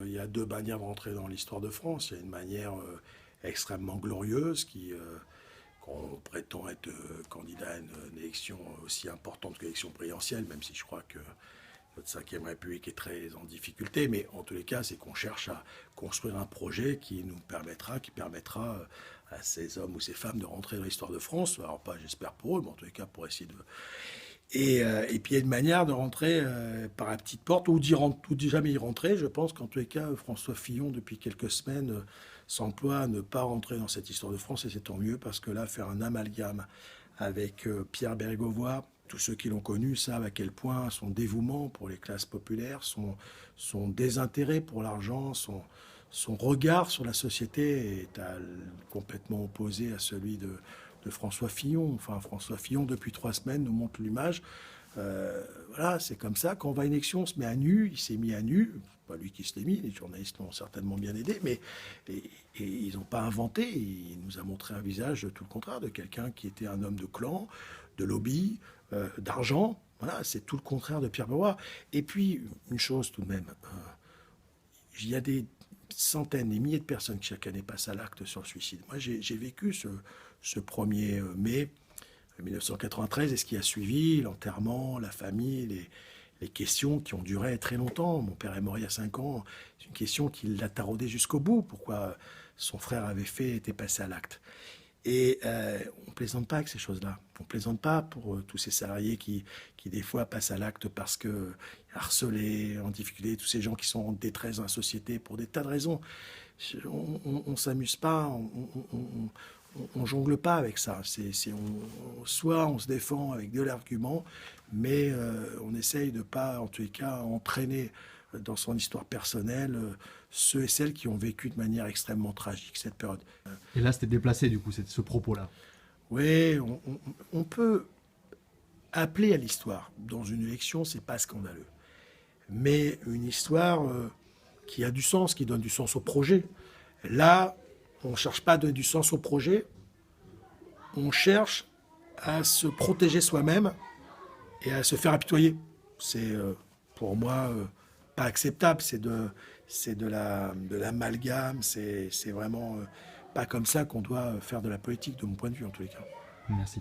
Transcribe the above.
Il y a deux manières de rentrer dans l'histoire de France. Il y a une manière extrêmement glorieuse qu'on prétend être candidat à une élection aussi importante que l'élection présidentielle, même si je crois que notre 5e République est très en difficulté. Mais en tous les cas, c'est qu'on cherche à construire un projet qui permettra à ces hommes ou ces femmes de rentrer dans l'histoire de France. Alors pas, j'espère pour eux, mais en tous les cas pour essayer de... Et puis il y a une manière de rentrer par la petite porte ou jamais y rentrer. Je pense qu'en tous les cas, François Fillon, depuis quelques semaines, s'emploie à ne pas rentrer dans cette histoire de France, et c'est tant mieux, parce que là, faire un amalgame avec Pierre Bérégovoy, tous ceux qui l'ont connu savent à quel point son dévouement pour les classes populaires, son désintérêt pour l'argent, son regard sur la société est complètement opposé à celui de François Fillon. Enfin, François Fillon, depuis 3 semaines, nous montre l'image. Voilà, c'est comme ça. Quand on va à une élection, on se met à nu. Il s'est mis à nu. Pas lui qui se l'est mis. Les journalistes l'ont certainement bien aidé. Mais et ils n'ont pas inventé. Il nous a montré un visage tout le contraire de quelqu'un qui était un homme de clan, de lobby, d'argent. Voilà, c'est tout le contraire de Pierre Bérégovoy. Et puis, une chose tout de même. Il y a des centaines, des milliers de personnes qui chaque année passent à l'acte sur le suicide. Moi, j'ai vécu ce 1er mai 1993 et ce qui a suivi, l'enterrement, la famille, les questions qui ont duré très longtemps. Mon père est mort il y a 5 ans. C'est une question qui l'a taraudé jusqu'au bout. Pourquoi son frère était passé à l'acte. Et on ne plaisante pas avec ces choses-là. On ne plaisante pas pour tous ces salariés qui des fois passent à l'acte parce que harcelés, en difficulté, tous ces gens qui sont en détresse dans la société pour des tas de raisons. On ne s'amuse pas, on jongle pas avec ça. Soit on se défend avec de l'argument, mais on essaye de ne pas, en tous les cas, entraîner dans son histoire personnelle ceux et celles qui ont vécu de manière extrêmement tragique cette période. Et là, c'était déplacé, du coup, ce propos-là. Oui, on peut appeler à l'histoire. Dans une élection, c'est pas scandaleux. Mais une histoire qui a du sens, qui donne du sens au projet. Là, on ne cherche pas à donner du sens au projet, on cherche à se protéger soi-même et à se faire apitoyer. C'est pour moi pas acceptable, c'est de l'amalgame, c'est vraiment pas comme ça qu'on doit faire de la politique, de mon point de vue en tous les cas. Merci.